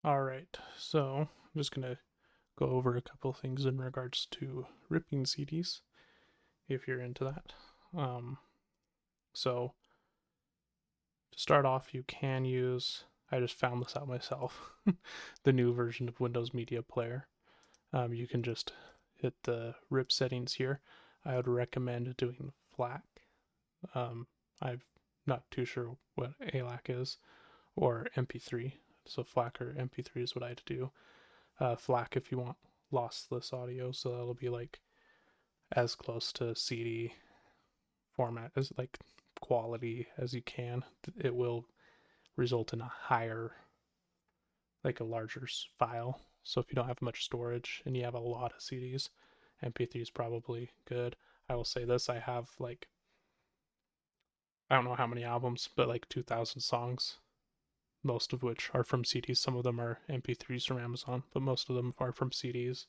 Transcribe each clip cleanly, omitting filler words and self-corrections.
All right, so I'm just gonna go over a couple things in regards to ripping CDs, if you're into that. Um, so to start off, you can use. I just found this out myself. The new version of Windows Media Player. You can just hit the rip settings here. I would recommend doing FLAC. Um, I'm not too sure what ALAC is, or MP3. So FLAC or MP3 is what I had to do. FLAC if you want lossless audio, so that'll be like as close to CD format as like quality as you can. It will result in a higher, like a larger file. So if you don't have much storage and you have a lot of CDs, MP3 is probably good. I will say this: I have like, I don't know how many albums, but like 2,000 songs, most of which are from CDs. Some of them are MP3s from Amazon, but most of them are from CDs.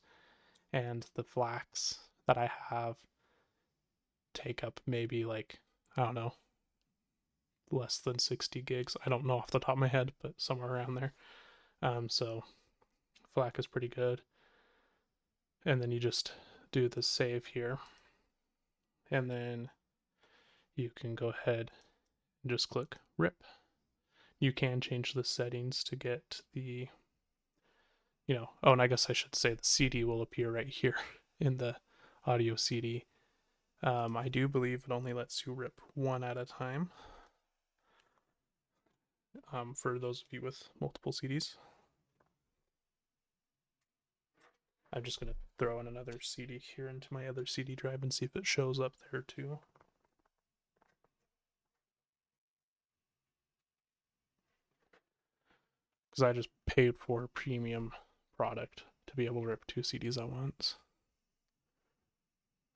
And the FLACs that I have take up maybe like, I don't know, less than 60 gigs. I don't know off the top of my head, but somewhere around there. So FLAC is pretty good. And then you just do the save here. And then you can go ahead and just click rip. You can change the settings to get the, oh, and I guess I should say the CD will appear right here in the audio CD. I do believe it only lets you rip one at a time. For those of you with multiple CDs. I'm just going to throw in another CD here into my other CD drive and see if it shows up there too. Because I just paid for a premium product to be able to rip 2 CDs at once.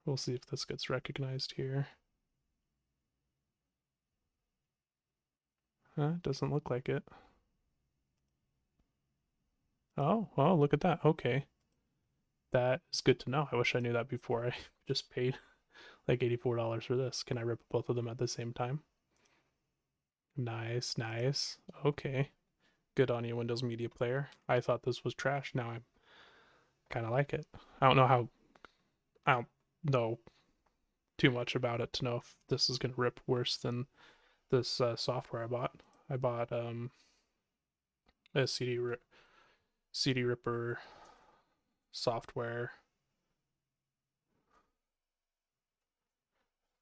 We'll see if this gets recognized here. It doesn't look like it. Oh, look at that. Okay. That is good to know. I wish I knew that before I just paid like $84 for this. Can I rip both of them at the same time? Nice, nice. Okay. Good on you, Windows Media Player. I thought this was trash. Now I kind of like it. I don't know how. I don't know too much about it to know if this is going to rip worse than this software I bought. I bought a CD ripper software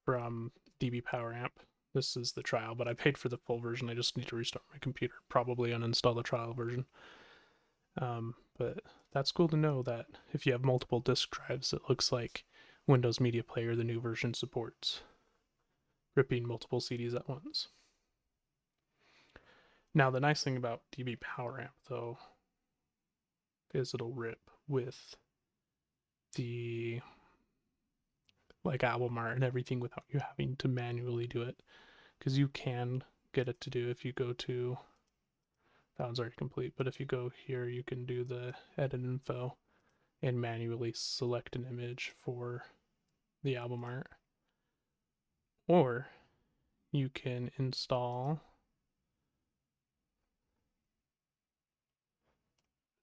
from DB Power Amp. This is the trial, but I paid for the full version. I just need to restart my computer, probably uninstall the trial version. But that's cool to know that if you have multiple disk drives, it looks like Windows Media Player, the new version, supports ripping multiple CDs at once. Now, the nice thing about DB Power Amp, though, is it'll rip with the like album art and everything without you having to manually do it, because you can get it to do if you go to, that one's already complete, but if you go here you can do the edit info and manually select an image for the album art, or you can install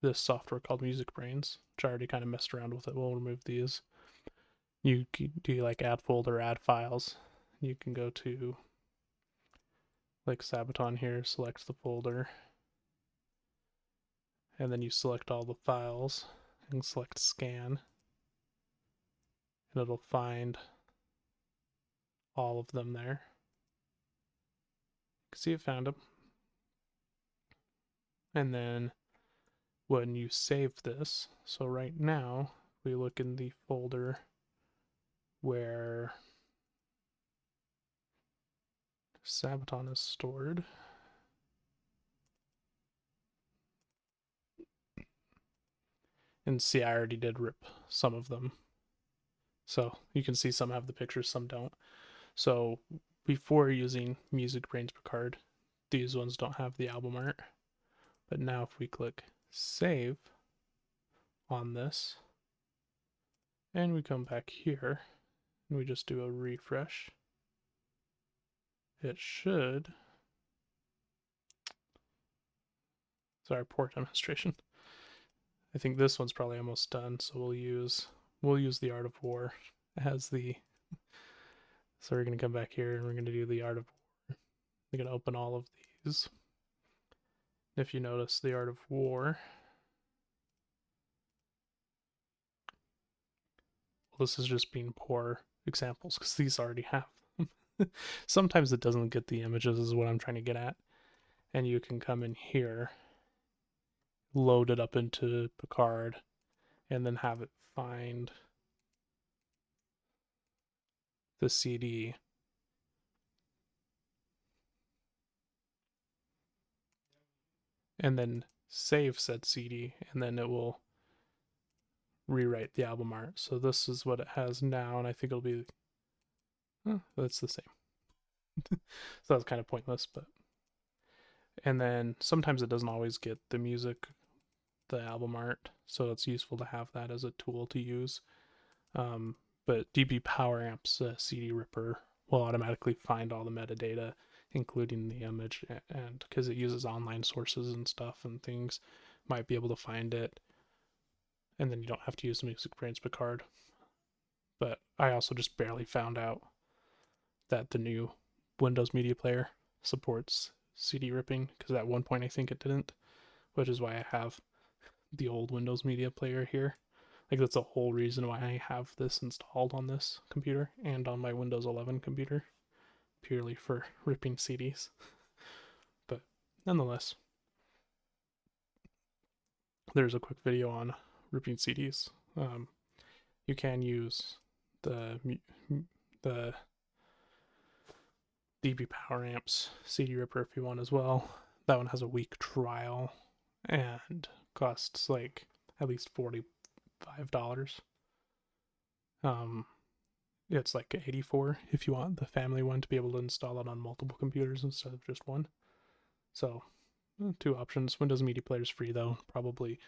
this software called Music Brains, which I already kind of messed around with it. We'll remove these. You can do like add folder, add files. You can go to like Sabaton here, select the folder, and then you select all the files and select scan, and it'll find all of them there. You can see it found them. And then when you save this, so right now we look in the folder where Sabaton is stored. And see, I already did rip some of them. So you can see some have the pictures, some don't. So before using Music Brains Picard, these ones don't have the album art. But now if we click save on this, and we come back here, and we just do a refresh, it should Sorry, poor demonstration. I think this one's probably almost done, so we'll use the Art of War as the. So we're gonna come back here and we're gonna do the Art of War. We're gonna open all of these. If you notice, the Art of War. Well, this is just being poor examples because these already have them. Sometimes it doesn't get the images, is what I'm trying to get at. And you can come in here, load it up into Picard, and then have it find the CD. And then save said CD, and then it will rewrite the album art. So this is what it has now, and I think it'll be. That's the same. So that's kind of pointless, but. And then sometimes it doesn't always get the music, the album art, so it's useful to have that as a tool to use. But DB Power Amp's CD Ripper will automatically find all the metadata, including the image, and because it uses online sources and stuff and things, might be able to find it. And then you don't have to use the Music Brains Picard. But I also just barely found out that the new Windows Media Player supports CD ripping, because at one point I think it didn't, which is why I have the old Windows Media Player here. Like, that's the whole reason why I have this installed on this computer and on my Windows 11 computer, purely for ripping CDs. But nonetheless, there's a quick video on ripping CDs. You can use the DB Power Amps CD Ripper if you want as well. That one has a week trial and costs like at least $45. It's like 84 if you want the family one to be able to install it on multiple computers instead of just one. So, two options. Windows Media Player is free though. Probably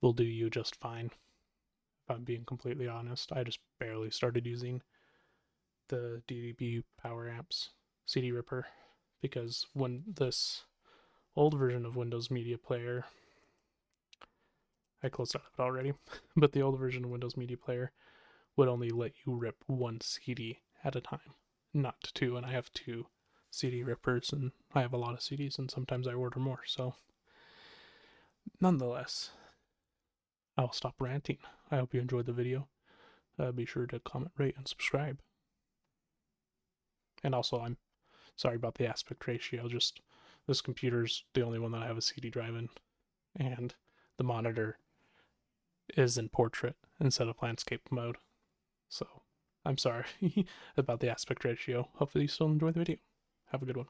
will do you just fine. If I'm being completely honest, I just barely started using the DB Power Amps CD Ripper because when this old version of Windows Media Player, I closed out of it already, but the old version of Windows Media Player would only let you rip one CD at a time, not two. And I have two CD rippers, and I have a lot of CDs, and sometimes I order more. So, nonetheless, I'll stop ranting. I hope you enjoyed the video. Be sure to comment, rate, and subscribe. And also, I'm sorry about the aspect ratio. Just this computer's the only one that I have a CD drive in, and the monitor is in portrait instead of landscape mode. So I'm sorry about the aspect ratio. Hopefully you still enjoy the video. Have a good one.